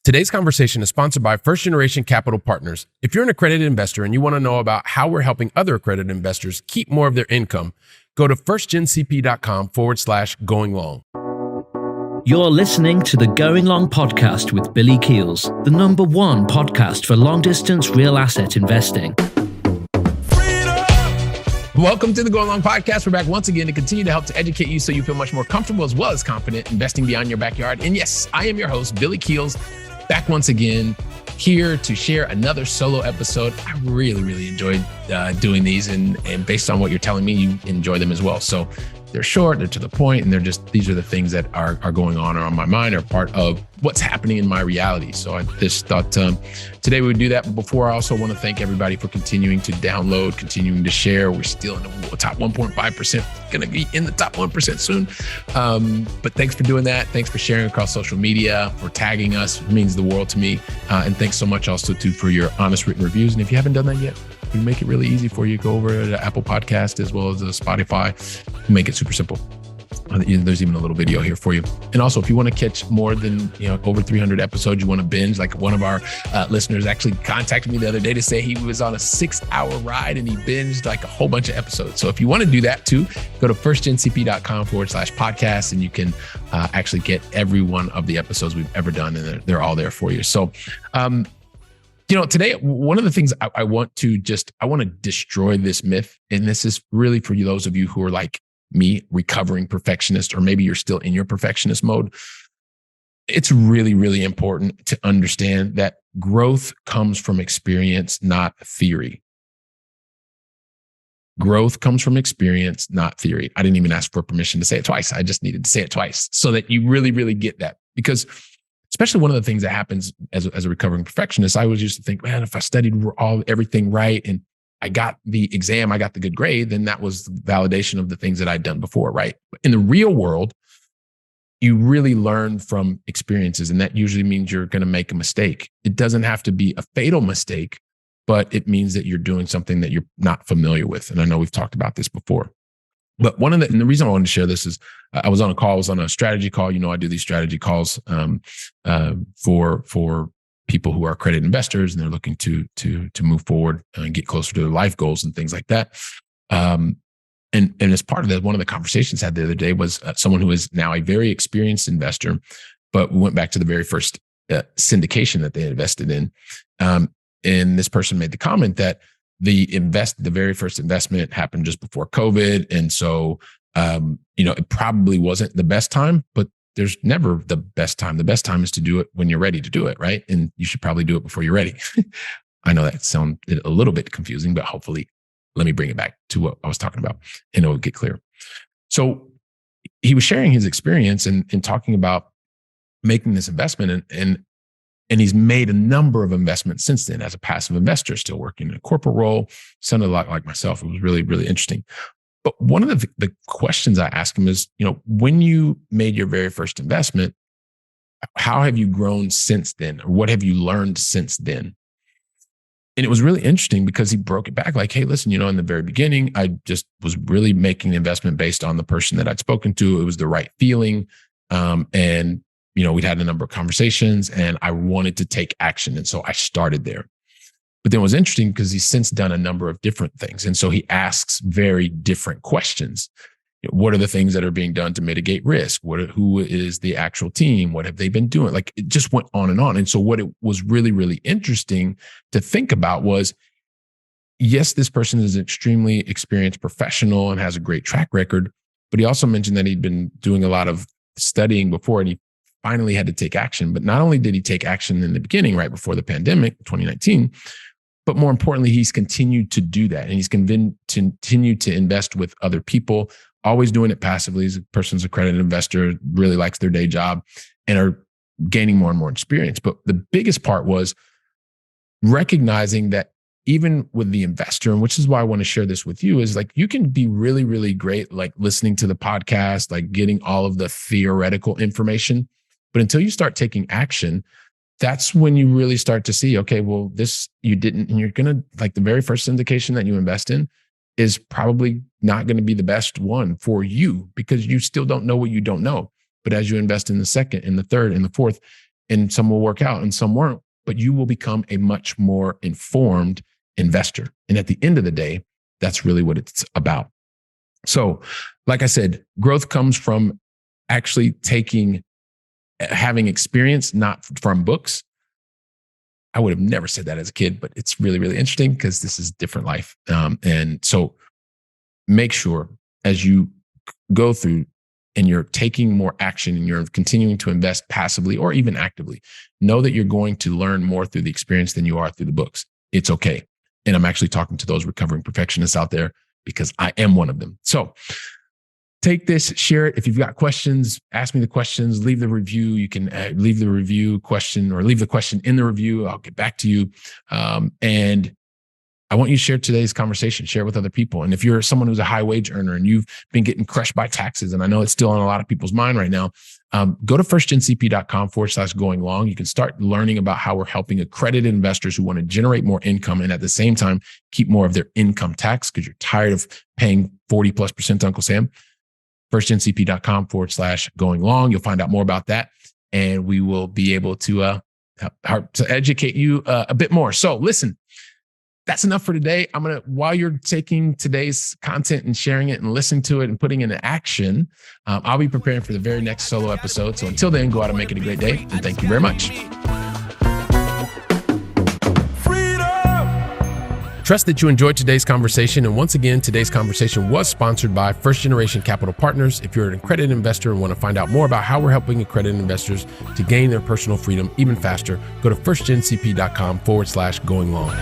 Today's conversation is sponsored by First Generation Capital Partners. If you're an accredited investor and you want to know about how we're helping other accredited investors keep more of their income, go to firstgencp.com/going long. You're listening to the Going Long podcast with Billy Keels, the #1 podcast for long-distance real asset investing. Welcome to the Going Long podcast. We're back once again to continue to help to educate you so you feel much more comfortable as well as confident investing beyond your backyard. And yes, I am your host, Billy Keels, back once again here to share another solo episode. I really enjoyed doing these, and based on what you're telling me, you enjoy them as well. So they're short, they're to the point, and these are the things that are going on or on my mind, or part of what's happening in my reality. So I just thought today we would do that. But before, I also want to thank everybody for continuing to download, continuing to share. We're still in the top 1.5%, going to be in the top 1% soon. But thanks for doing that. Thanks for sharing across social media, for tagging us. It means the world to me. And thanks so much also too for your honest written reviews. And if you haven't done that yet, we make it really easy for you. Go over to Apple Podcast as well as Spotify. We make it super simple. There's even a little video here for you. And also, if you want to catch more than over 300 episodes, you want to binge, like one of our listeners actually contacted me the other day to say he was on a 6-hour ride and he binged like a whole bunch of episodes. So if you want to do that too, go to firstgencp.com/podcast and you can actually get every one of the episodes we've ever done, and they're all there for you. So today, one of the things I want to destroy this myth. And this is really for those of you who are like me, recovering perfectionist, or maybe you're still in your perfectionist mode. It's really important to understand that growth comes from experience, not theory. Growth comes from experience, not theory. I didn't even ask for permission to say it twice. I just needed to say it twice so that you really get that. Because especially one of the things that happens as a recovering perfectionist, I always used to think, man, if I studied everything right and I got the exam, I got the good grade, then that was validation of the things that I'd done before, right? In the real world, you really learn from experiences, and that usually means you're going to make a mistake. It doesn't have to be a fatal mistake, but it means that you're doing something that you're not familiar with. And I know we've talked about this before. But and the reason I wanted to share this is I was on a strategy call. I do these strategy calls for people who are accredited investors, and they're looking to move forward and get closer to their life goals and things like that. And as part of that, one of the conversations I had the other day was someone who is now a very experienced investor, but we went back to the very first syndication that they invested in. And this person made the comment that the very first investment happened just before COVID. And so, it probably wasn't the best time, but there's never the best time. The best time is to do it when you're ready to do it, right? And you should probably do it before you're ready. I know that sounds a little bit confusing, but hopefully let me bring it back to what I was talking about and it will get clear. So he was sharing his experience and talking about making this investment, and he's made a number of investments since then as a passive investor, still working in a corporate role. Sounded a lot like myself. It was really interesting. But one of the questions I asked him is, when you made your very first investment, how have you grown since then? Or what have you learned since then? And it was really interesting because he broke it back like, hey, listen, in the very beginning, I just was really making the investment based on the person that I'd spoken to. It was the right feeling. And we'd had a number of conversations and I wanted to take action. And so I started there. But then it was interesting because he's since done a number of different things. And so he asks very different questions. What are the things that are being done to mitigate risk? Who is the actual team? What have they been doing? Like, it just went on and on. And so what it was really interesting to think about was, yes, this person is an extremely experienced professional and has a great track record, but he also mentioned that he'd been doing a lot of studying before and he finally had to take action. But not only did he take action in the beginning, right before the pandemic, 2019, but more importantly, he's continued to do that. And he's continued to invest with other people, always doing it passively. As a person's accredited investor, really likes their day job and are gaining more and more experience. But the biggest part was recognizing that even with the investor, and which is why I want to share this with you, is like, you can be really great, like listening to the podcast, like getting all of the theoretical information. But until you start taking action, that's when you really start to see, okay, well, this you didn't, and you're going to, like, the very first syndication that you invest in is probably not going to be the best one for you because you still don't know what you don't know. But as you invest in the second, in the third, in the fourth, and some will work out and some won't, but you will become a much more informed investor. And at the end of the day, that's really what it's about. So, like I said, growth comes from actually having experience, not from books. I would have never said that as a kid, but it's really, really interesting because this is different life. And so make sure as you go through and you're taking more action and you're continuing to invest passively or even actively, know that you're going to learn more through the experience than you are through the books. It's okay. And I'm actually talking to those recovering perfectionists out there because I am one of them. So take this, share it. If you've got questions, ask me the questions, leave the review. You can leave the review question or leave the question in the review. I'll get back to you. And I want you to share today's conversation, share it with other people. And if you're someone who's a high wage earner and you've been getting crushed by taxes, and I know it's still on a lot of people's mind right now, go to firstgencp.com/going long. You can start learning about how we're helping accredited investors who want to generate more income and at the same time keep more of their income tax because you're tired of paying 40+% to Uncle Sam. firstgencp.com/going long. You'll find out more about that, and we will be able to educate you a bit more. So listen, that's enough for today. While you're taking today's content and sharing it and listening to it and putting it into action, I'll be preparing for the very next solo episode. So until then, go out and make it a great day. And thank you very much. Trust that you enjoyed today's conversation. And once again, today's conversation was sponsored by First Generation Capital Partners. If you're an accredited investor and want to find out more about how we're helping accredited investors to gain their personal freedom even faster, go to firstgencp.com/going long.